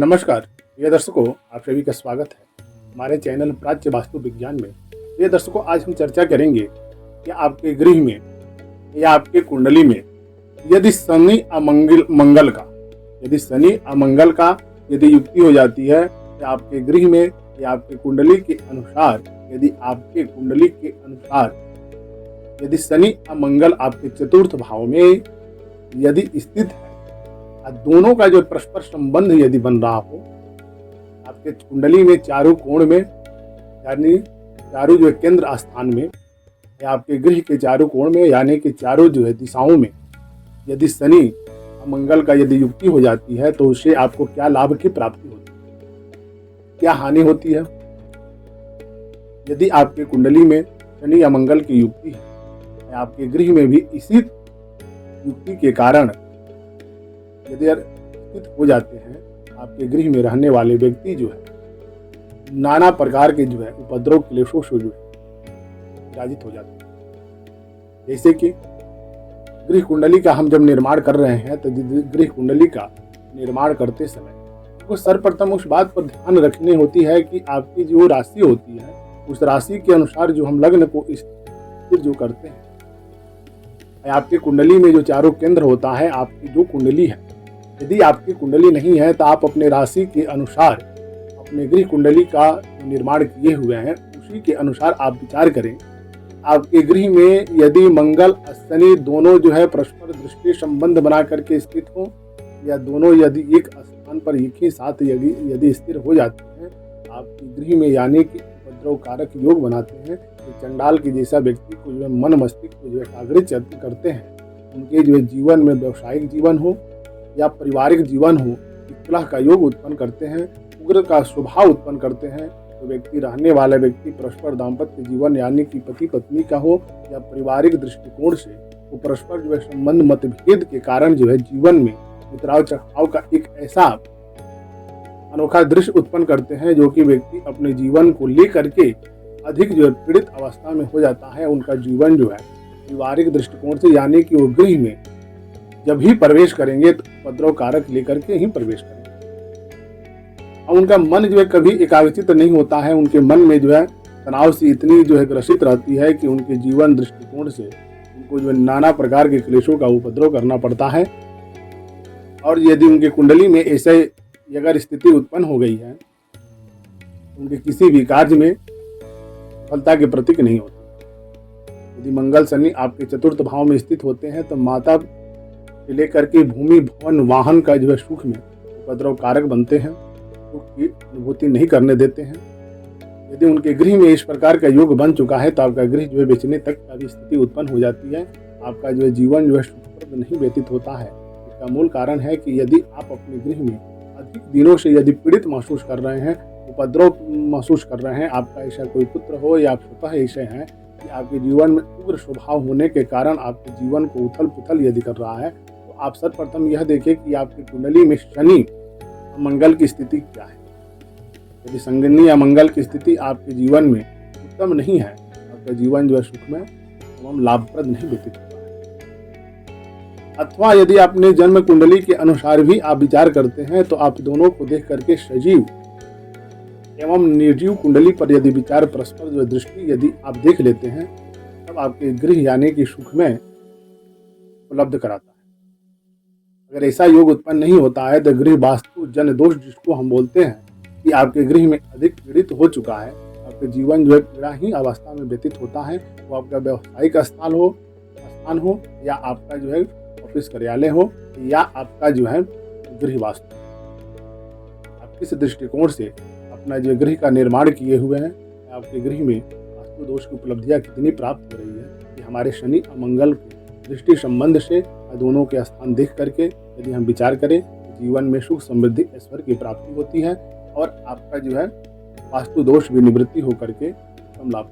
नमस्कार प्रिय दर्शकों, आप सभी का स्वागत है हमारे चैनल प्राच्य वास्तु विज्ञान में। प्रिय दर्शकों, आज हम चर्चा करेंगे कि आपके गृह में या आपके कुंडली में यदि शनि अमंगल का यदि युक्ति हो जाती है या आपके गृह में या आपके कुंडली के अनुसार यदि शनि अमंगल आपके चतुर्थ भाव में यदि स्थित है, दोनों का जो परस्पर संबंध यदि बन रहा हो आपके कुंडली में चारों कोण में, यानी चारों जो केंद्र स्थान में या आपके गृह के चारों कोण में, यानी कि चारों जो है दिशाओं में यदि शनि मंगल का यदि युक्ति हो जाती है तो उससे आपको क्या लाभ की प्राप्ति होती है, क्या हानि होती है। यदि आपके कुंडली में शनि या मंगल की युक्ति है, आपके गृह में भी इसी युक्ति के कारण यदि स्थित हो जाते हैं, आपके गृह में रहने वाले व्यक्ति जो है नाना प्रकार के जो है उपद्रव क्लेशों से जो है विराजित हो जाते हैं। जैसे कि गृह कुंडली का हम जब निर्माण कर रहे हैं तो गृह कुंडली का निर्माण करते समय तो सर्वप्रथम उस बात पर ध्यान रखनी होती है कि आपकी जो राशि होती है उस राशि के अनुसार जो हम लग्न को स्थिर जो करते हैं, आपकी कुंडली में जो चारों केंद्र होता है, आपकी जो कुंडली है, यदि आपकी कुंडली नहीं है तो आप अपने राशि के अनुसार अपने गृह कुंडली का निर्माण किए हुए हैं उसी के अनुसार आप विचार करें। आपके गृह में यदि मंगल शनि दोनों जो है परस्पर दृष्टि संबंध बना करके स्थित हो या दोनों यदि एक स्थान पर एक ही साथ यदि स्थिर हो जाते हैं, आपके गृह में यानी कि उपद्रव कारक योग बनाते हैं। तो चंडाल के जैसा व्यक्ति को जो है मन मस्तिष्क को जो है एकाग्रित करते हैं। उनके जो है जीवन में व्यवसायिक जीवन हो या पारिवारिक जीवन हो, कलह का योग उत्पन्न करते हैं, उग्र का स्वभाव उत्पन्न करते हैं। तो व्यक्ति रहने वाला व्यक्ति परस्पर दाम्पत्य जीवन यानी कि पति पत्नी का हो या पारिवारिक दृष्टिकोण से वो परस्पर जो है संबंध मतभेद के कारण जो है जीवन में उतराव चढ़ाव का एक ऐसा अनोखा दृश्य उत्पन्न करते हैं जो कि व्यक्ति अपने जीवन को लेकर के अधिक जो है पीड़ित अवस्था में हो जाता है। उनका जीवन जो है पारिवारिक दृष्टिकोण से यानी कि वो गृह में जब ही प्रवेश करेंगे तो उपद्रव कारक लेकर के ही प्रवेश करेंगे और उनका मन जो है कभी एकाग्रचित नहीं होता है। उनके मन में जो है तनाव से इतनी जो है ग्रसित रहती है कि उनके जीवन दृष्टिकोण से उनको जो है नाना प्रकार के क्लेशों का उपद्रव करना पड़ता है। और यदि उनके कुंडली में ऐसे अगर स्थिति उत्पन्न हो गई है उनके किसी भी कार्य में सफलता के प्रतीक नहीं होती। यदि मंगल शनि आपके चतुर्थ भाव में स्थित होते हैं तो माता से लेकर के भूमि भवन वाहन का जो है सुख में उपद्रव कारक बनते हैं, सुख की अनुभूति नहीं करने देते हैं। यदि उनके गृह में इस प्रकार का योग बन चुका है तो आपका गृह जो है बेचने तक का भी स्थिति उत्पन्न हो जाती है। आपका जो है जीवन जो है सुखप्रद नहीं व्यतीत होता है। इसका मूल कारण है कि यदि आप अपने गृह में अधिक दिनों से यदि पीड़ित महसूस कर रहे हैं, उपद्रव महसूस कर रहे हैं, आपका ऐसा कोई पुत्र हो या आप स्वतः ऐसे हैं कि आपके जीवन में उग्र स्वभाव होने के कारण आपके जीवन को उथल पुथल यदि कर रहा है, तो आप सर्वप्रथम यह देखें कि आपकी कुंडली में शनि मंगल की स्थिति क्या है। यदि शनि या मंगल की स्थिति आपके जीवन में उत्तम नहीं है, आपका जीवन जो है सुखमय एवं लाभप्रद नहीं व्यतीत होता है। अथवा यदि अपने जन्म कुंडली के अनुसार भी आप विचार करते हैं तो आप दोनों को देख करके सजीव एवं निर्जीव कुंडली पर यदि विचार परस्पर जो दृष्टि यदि आप देख लेते हैं तब आपके गृह यानी कि सुखमय उपलब्ध कराता है। अगर ऐसा योग उत्पन्न नहीं होता है तो गृह वास्तु जन दोष जिसको हम बोलते हैं कि आपके गृह में अधिक पीड़ित हो चुका है, आपके जीवन जो है पीड़ाहीन अवस्था में व्यतीत होता है। वो आपका व्यवसायिक स्थान हो या आपका जो है ऑफिस कार्यालय हो या आपका जो है गृह वास्तु, आप किस दृष्टिकोण से अपना जो गृह का निर्माण किए हुए हैं, आपके गृह में वास्तु दोष की उपलब्धियां कितनी प्राप्त हो रही है। कि हमारे शनि और मंगल के दृष्टि संबंध से दोनों के स्थान देख करके यदि हम विचार करें तो जीवन में सुख समृद्धि ऐश्वर्य की प्राप्ति होती है और आपका जो है वास्तु दोष भी निवृत्ति होकर के हम लाभ